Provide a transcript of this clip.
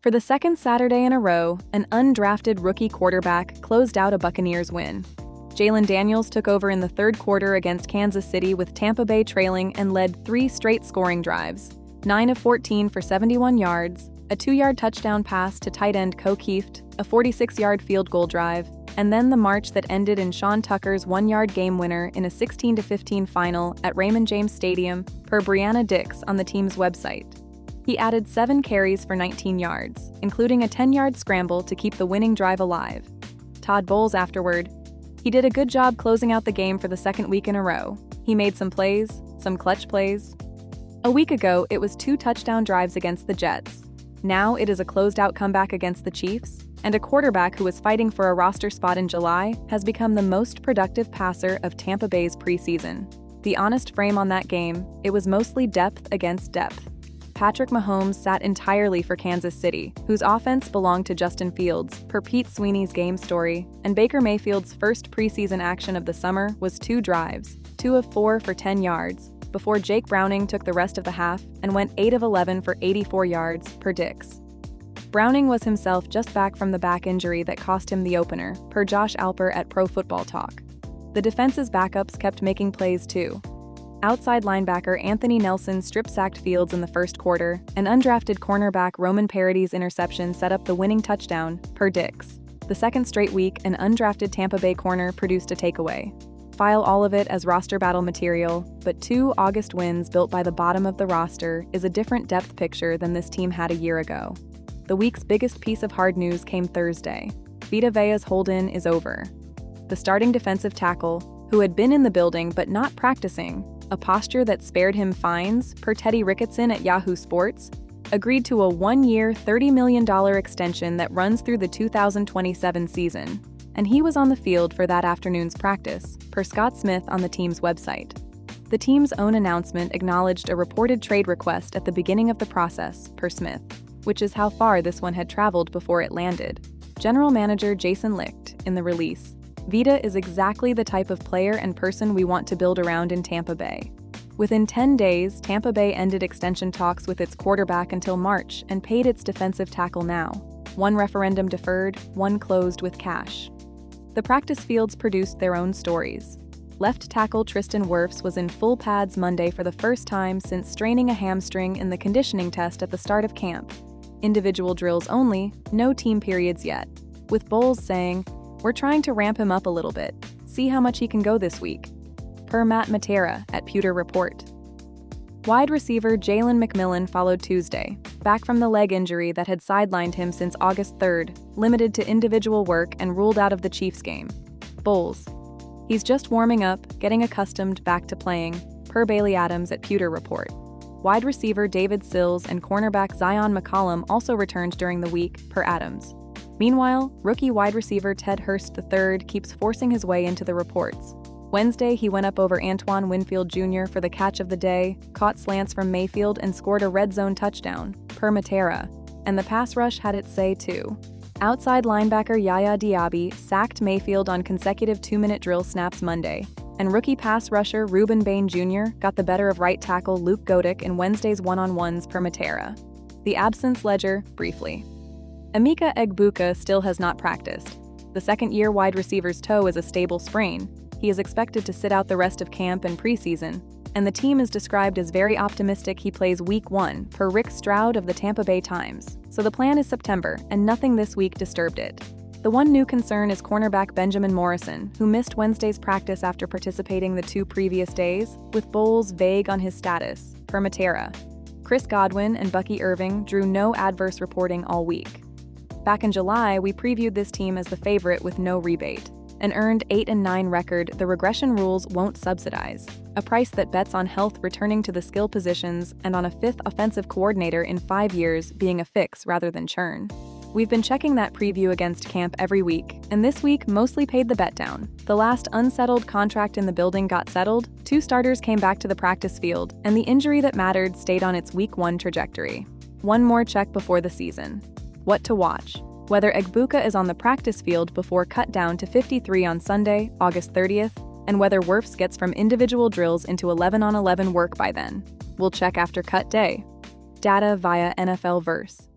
For the second Saturday in a row, an undrafted rookie quarterback closed out a Buccaneers win. Jalon Daniels took over in the third quarter against Kansas City with Tampa Bay trailing and led 3 straight scoring drives, 9 of 14 for 71 yards, a 2-yard touchdown pass to tight end Co Kieft, a 46-yard field goal drive, and then the march that ended in Sean Tucker's 1-yard game winner in a 16-15 final at Raymond James Stadium, per Brianna Dix on the team's website. He added 7 carries for 19 yards, including a 10-yard scramble to keep the winning drive alive. Todd Bowles afterward, "He did a good job closing out the game for the second week in a row. He made some plays, some clutch plays." A week ago, it was 2 touchdown drives against the Jets. Now it is a closed-out comeback against the Chiefs, and a quarterback who was fighting for a roster spot in July has become the most productive passer of Tampa Bay's preseason. The honest frame on that game, it was mostly depth against depth. Patrick Mahomes sat entirely for Kansas City, whose offense belonged to Justin Fields, per Pete Sweeney's game story, and Baker Mayfield's first preseason action of the summer was 2 drives, 2 of 4 for 10 yards, before Jake Browning took the rest of the half and went 8 of 11 for 84 yards, per Dix. Browning was himself just back from the back injury that cost him the opener, per Josh Alper at Pro Football Talk. The defense's backups kept making plays too. Outside linebacker Anthony Nelson strip-sacked Fields in the first quarter, and undrafted cornerback Roman Parody's interception set up the winning touchdown, per Dix. The second straight week, an undrafted Tampa Bay corner produced a takeaway. File all of it as roster battle material, but 2 August wins built by the bottom of the roster is a different depth picture than this team had a year ago. The week's biggest piece of hard news came Thursday. Vita Vea's hold-in is over. The starting defensive tackle, who had been in the building but not practicing, a posture that spared him fines, per Teddy Ricketson at Yahoo Sports, agreed to a 1-year, $30 million extension that runs through the 2027 season, and he was on the field for that afternoon's practice, per Scott Smith on the team's website. The team's own announcement acknowledged a reported trade request at the beginning of the process, per Smith, which is how far this one had traveled before it landed. General Manager Jason Licht, in the release, "Vita is exactly the type of player and person we want to build around in Tampa Bay." Within 10 days, Tampa Bay ended extension talks with its quarterback until March and paid its defensive tackle now. 1 referendum deferred, 1 closed with cash. The practice fields produced their own stories. Left tackle Tristan Wirfs was in full pads Monday for the first time since straining a hamstring in the conditioning test at the start of camp. Individual drills only, no team periods yet, with Bowles saying, "We're trying to ramp him up a little bit, see how much he can go this week," per Matt Matera at Pewter Report. Wide receiver Jalen McMillan followed Tuesday, back from the leg injury that had sidelined him since August 3rd, limited to individual work and ruled out of the Chiefs game. Bowles, "He's just warming up, getting accustomed back to playing," per Bailey Adams at Pewter Report. Wide receiver David Sills and cornerback Zion McCollum also returned during the week, per Adams. Meanwhile, rookie wide receiver Ted Hurst III keeps forcing his way into the reports. Wednesday, he went up over Antoine Winfield Jr. for the catch of the day, caught slants from Mayfield and scored a red zone touchdown, per Matera, and the pass rush had its say too. Outside linebacker Yaya Diaby sacked Mayfield on consecutive 2-minute drill snaps Monday, and rookie pass rusher Reuben Bain Jr. got the better of right tackle Luke Godick in Wednesday's one-on-ones, per Matera. The absence ledger, briefly. Emeka Egbuka still has not practiced. The second-year wide receiver's toe is a stable sprain. He is expected to sit out the rest of camp and preseason, and the team is described as very optimistic he plays Week 1, per Rick Stroud of the Tampa Bay Times. So the plan is September, and nothing this week disturbed it. The one new concern is cornerback Benjamin Morrison, who missed Wednesday's practice after participating the 2 previous days, with Bowles vague on his status, per Matera. Chris Godwin and Bucky Irving drew no adverse reporting all week. Back in July, we previewed this team as the favorite with no rebate. An earned 8-9 record the regression rules won't subsidize, a price that bets on health returning to the skill positions and on a 5th offensive coordinator in 5 years being a fix rather than churn. We've been checking that preview against camp every week, and this week mostly paid the bet down. The last unsettled contract in the building got settled, 2 starters came back to the practice field, and the injury that mattered stayed on its Week 1 trajectory. One more check before the season. What to watch? Whether Egbuka is on the practice field before cut down to 53 on Sunday, August 30th, and whether Wirfs gets from individual drills into 11-on-11 work by then. We'll check after cut day. Data via NFL Verse.